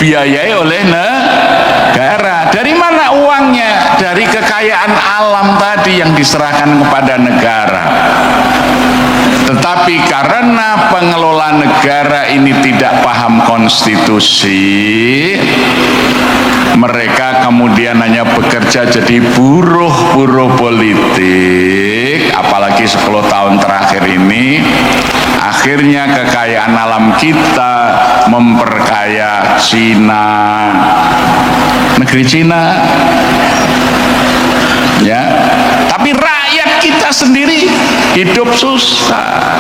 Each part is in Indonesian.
dibiayai oleh negara. Dari mana uangnya? Dari kekayaan alam tadi yang diserahkan kepada negara. Tetapi karena pengelola negara ini tidak paham konstitusi, mereka kemudian hanya bekerja jadi buruh-buruh politik. Apalagi 10 tahun terakhir ini, akhirnya kekayaan alam kita memperkaya Cina, negeri Cina, ya. Tapi rakyat kita sendiri hidup susah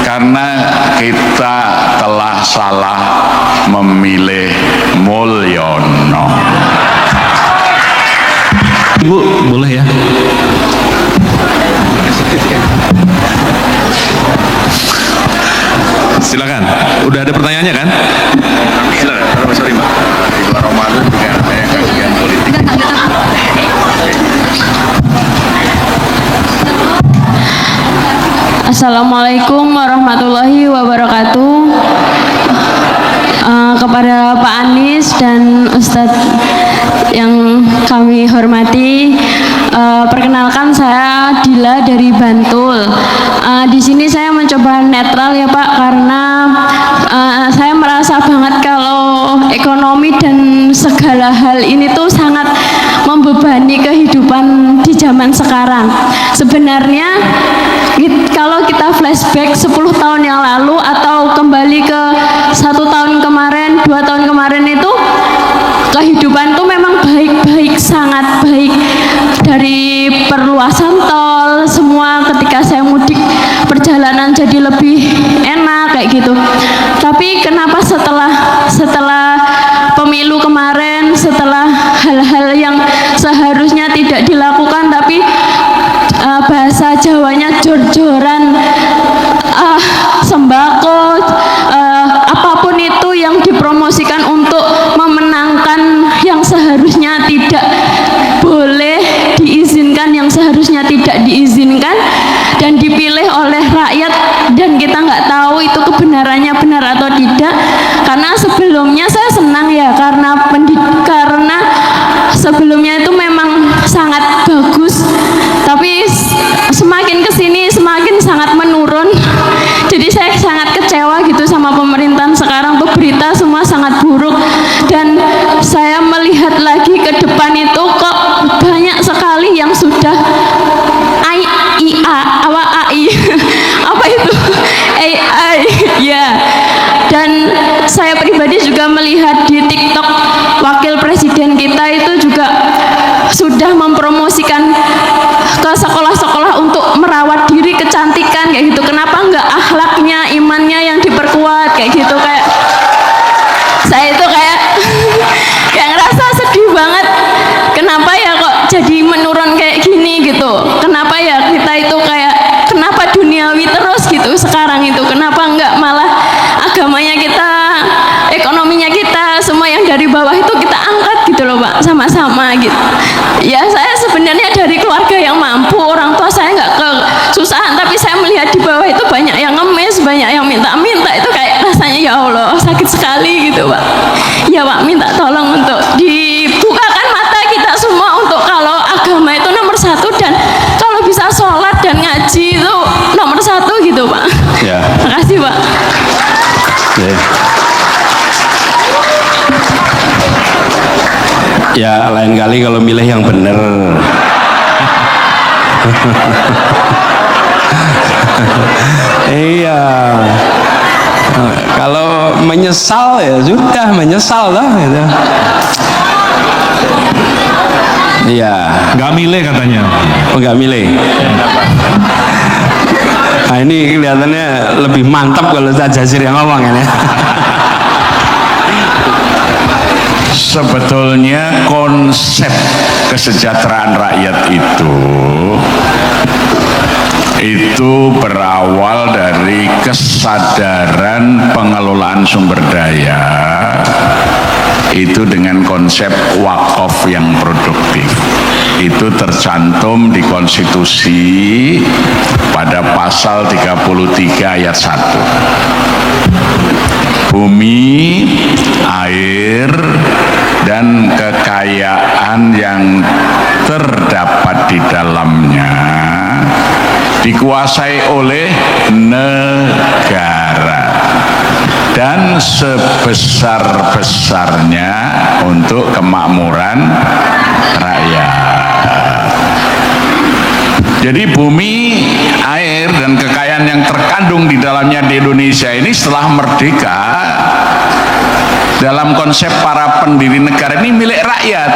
karena kita telah salah memilih Mulyono. Ibu, boleh ya? Silakan. Udah ada pertanyaannya kan? Silakan. Sorry, Mbak. Di luar Ramadan juga ada kajian politik. Assalamualaikum warahmatullahi wabarakatuh. Kepada Pak Anies dan Ustadz yang kami hormati, perkenalkan saya Dila dari Bantul. Di sini saya mencoba netral ya Pak, karena saya merasa banget kalau ekonomi dan segala hal ini tuh sangat membebani kehidupan di zaman sekarang. Sebenarnya kalau kita flashback 10 tahun yang lalu atau kembali ke 1 tahun kemarin, 2 tahun kemarin, itu kehidupan tuh memang baik-baik, sangat baik. Dari perluasan tol, semua ketika saya mudik perjalanan jadi lebih enak kayak gitu. Tapi kenapa setelah pemilu kemarin, setelah hal-hal yang seharusnya tidak dilakukan tapi bahasa Jawanya jor-joran, sembako, apapun itu yang dipromosikan untuk memenangkan yang seharusnya tidak boleh diizinkan, yang seharusnya tidak diizinkan, dan dipilih oleh rakyat, dan kita nggak tahu itu kebenarannya benar atau tidak. Karena sebelumnya saya senang ya, karena sebelumnya itu memang sangat bagus, tapi semakin kesini semakin sangat menurun. Jadi saya sangat kecewa gitu sama pemerintahan sekarang tuh, berita semua sangat buruk, dan saya melihat lagi ke depan itu kok banyak sekali yang sudah AI apa itu AI ya. Dan saya pribadi juga melihat di TikTok wakil presiden kita itu juga sudah mempromosikan ke sekolah-sekolah untuk merawat diri, kecantikan kayak gitu. Kenapa enggak akhlaknya, imannya yang diperkuat kayak gitu? Kayak saya itu kayak ngerasa sedih banget. Kenapa ya kok jadi menurun kayak gini gitu? Kenapa ya kita itu kayak, kenapa duniawi terus gitu sekarang itu? Kenapa enggak malah agamanya kita, ekonominya kita, semua yang dari bawah itu kita angkat gitu loh Pak, sama-sama gitu. Ya saya sebenarnya dari keluarga yang mampu, orang tua saya nggak kesusahan, tapi saya melihat di bawah itu banyak yang ngemis, banyak yang minta-minta, itu kayak rasanya ya Allah sakit sekali gitu Pak. Ya Pak, minta tolong untuk dibukakan mata kita semua untuk kalau agama itu nomor 1, dan kalau bisa sholat dan ngaji itu nomor 1 gitu Pak. Ya. Terima kasih Pak. Ya lain kali kalau milih yang bener. Iya. Kalau menyesal ya sudah menyesal lah gitu. Iya. Nggak milih katanya. Oh, nggak milih. Nah ini kelihatannya lebih mantap kalau Ustaz Jazir yang ngomong ya. Sebetulnya konsep kesejahteraan rakyat itu berawal dari kesadaran pengelolaan sumber daya itu dengan konsep wakaf yang produktif. Itu tercantum di konstitusi pada pasal 33 ayat 1. bumi, air, dan kekayaan yang terdapat di dalamnya dikuasai oleh negara dan sebesar-besarnya untuk kemakmuran rakyat. Jadi bumi, air, dan kekayaan yang terkandung di dalamnya di Indonesia ini setelah merdeka, dalam konsep para pendiri negara ini milik rakyat.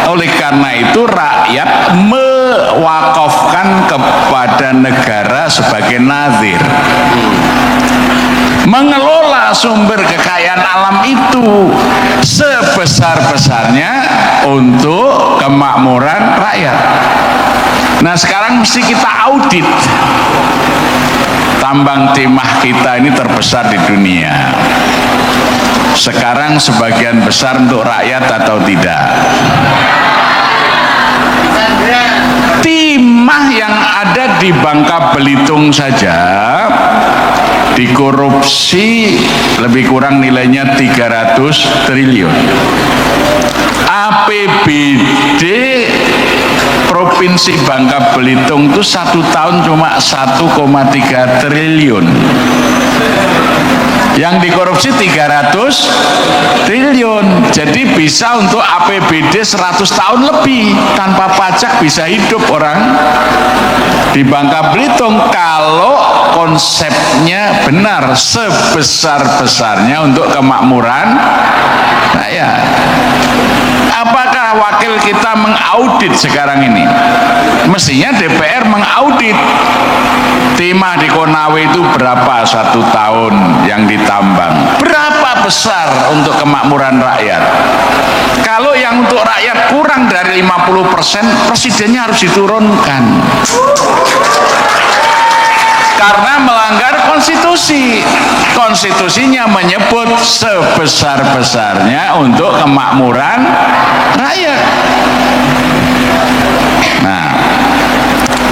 Oleh karena itu rakyat mewakafkan kepada negara sebagai nazir, mengelola sumber kekayaan alam itu sebesar-besarnya untuk kemakmuran rakyat. Nah, sekarang mesti kita audit. Tambang timah kita ini terbesar di dunia. Sekarang sebagian besar untuk rakyat atau tidak? Timah yang ada di Bangka Belitung saja dikorupsi lebih kurang nilainya 300 triliun. APBD Provinsi Bangka Belitung itu 1 tahun cuma 1,3 triliun. Yang dikorupsi 300 triliun. Jadi bisa untuk APBD 100 tahun lebih tanpa pajak bisa hidup orang di Bangka Belitung kalau konsepnya benar, sebesar-besarnya untuk kemakmuran rakyat. Apakah wakil kita mengaudit sekarang ini? Mestinya DPR mengaudit. Timah di Konawe itu berapa 1 tahun yang ditambang? Berapa besar untuk kemakmuran rakyat? Kalau yang untuk rakyat kurang dari 50%, presidennya harus diturunkan. Karena melanggar konstitusi. Konstitusinya menyebut sebesar-besarnya untuk kemakmuran rakyat. Nah,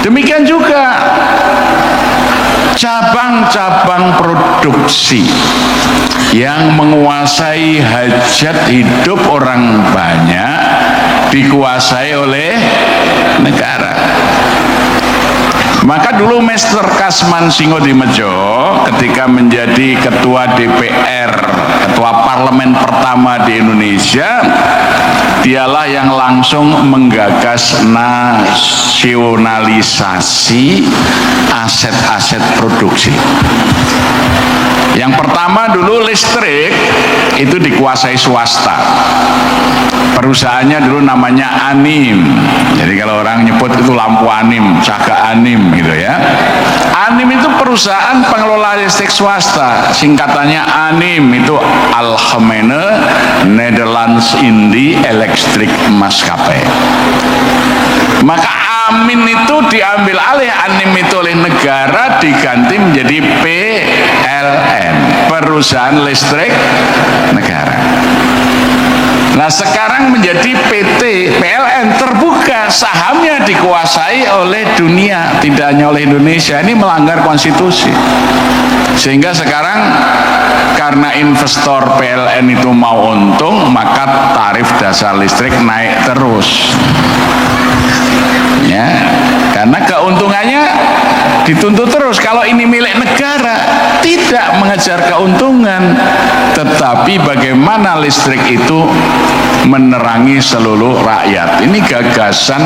demikian juga cabang-cabang produksi yang menguasai hajat hidup orang banyak dikuasai oleh negara. Maka dulu Mr. Kasman Singodimedjo ketika menjadi ketua DPR, ketua parlemen pertama di Indonesia, dialah yang langsung menggagas nasionalisasi aset-aset produksi. Yang pertama dulu listrik itu dikuasai swasta. Perusahaannya dulu namanya Anim. Jadi kalau orang nyebut itu lampu Anim, Caga Anim gitu ya. Anim itu perusahaan pengelola listrik swasta. Singkatannya Anim itu Algemene Nederlands Indie Electric Maskapai. Maka Amin itu diambil alih Anim itu oleh negara, diganti menjadi PLN, perusahaan listrik negara. Nah, sekarang menjadi PT PLN terbuka, sahamnya dikuasai oleh dunia, tidak hanya oleh Indonesia. Ini melanggar konstitusi. Sehingga sekarang karena investor PLN itu mau untung, maka tarif dasar listrik naik terus. Ya, karena keuntungannya dituntut terus. Kalau ini milik negara, tidak mengejar keuntungan, tetapi bagaimana listrik itu menerangi seluruh rakyat. Ini gagasan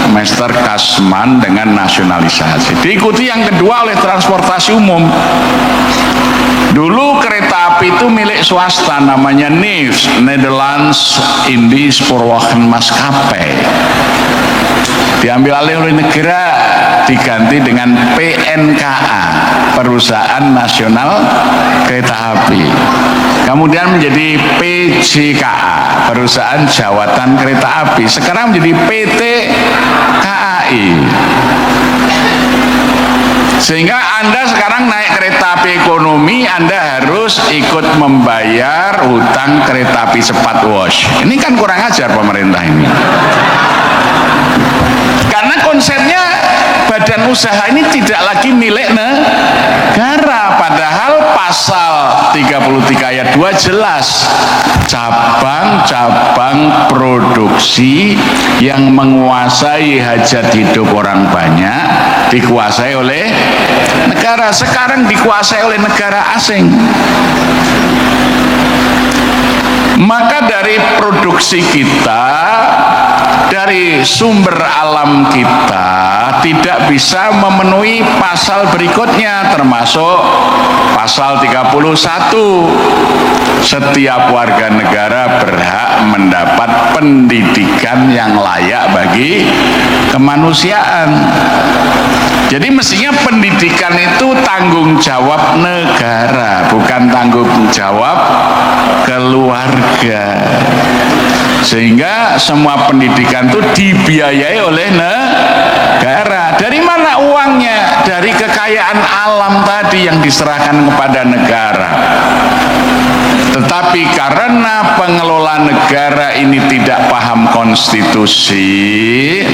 Mr. Kasman dengan nasionalisasi. Diikuti yang kedua oleh transportasi umum. Dulu kereta api itu milik swasta, namanya NIS, Nederlands Indie Spoorwegen Maskapai. Diambil alih oleh negara, diganti dengan PNKA, Perusahaan Nasional Kereta Api. Kemudian menjadi PJKA, Perusahaan Jawatan Kereta Api. Sekarang menjadi PT KAI. Sehingga Anda sekarang naik kereta api ekonomi, Anda harus ikut membayar hutang kereta api cepat wash. Ini kan kurang ajar pemerintah ini. Karena konsepnya badan usaha ini tidak lagi milik negara, padahal pasal 33 ayat 2 jelas, cabang-cabang produksi yang menguasai hajat hidup orang banyak dikuasai oleh negara. Sekarang dikuasai oleh negara asing. Maka dari produksi kita, dari sumber alam kita tidak bisa memenuhi pasal berikutnya, termasuk pasal 31. Setiap warga negara berhak mendapat pendidikan yang layak bagi kemanusiaan. Jadi mestinya pendidikan itu tanggung jawab negara, bukan tanggung jawab keluarga. Sehingga semua pendidikan itu dibiayai oleh negara. Dari mana uangnya? Dari kekayaan alam tadi yang diserahkan kepada negara. Tetapi karena pengelola negara ini tidak paham konstitusi,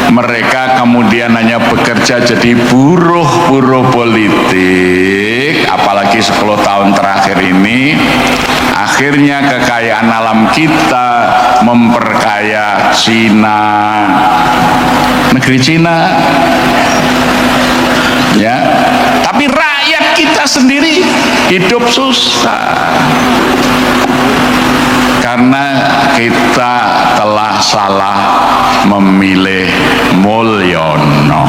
mereka kemudian hanya bekerja jadi buruh-buruh politik. Apalagi 10 tahun terakhir ini, akhirnya kekayaan alam kita memperkaya Cina, negeri Cina, ya. Tapi rakyat kita sendiri hidup susah karena kita telah salah memilih Mulyono.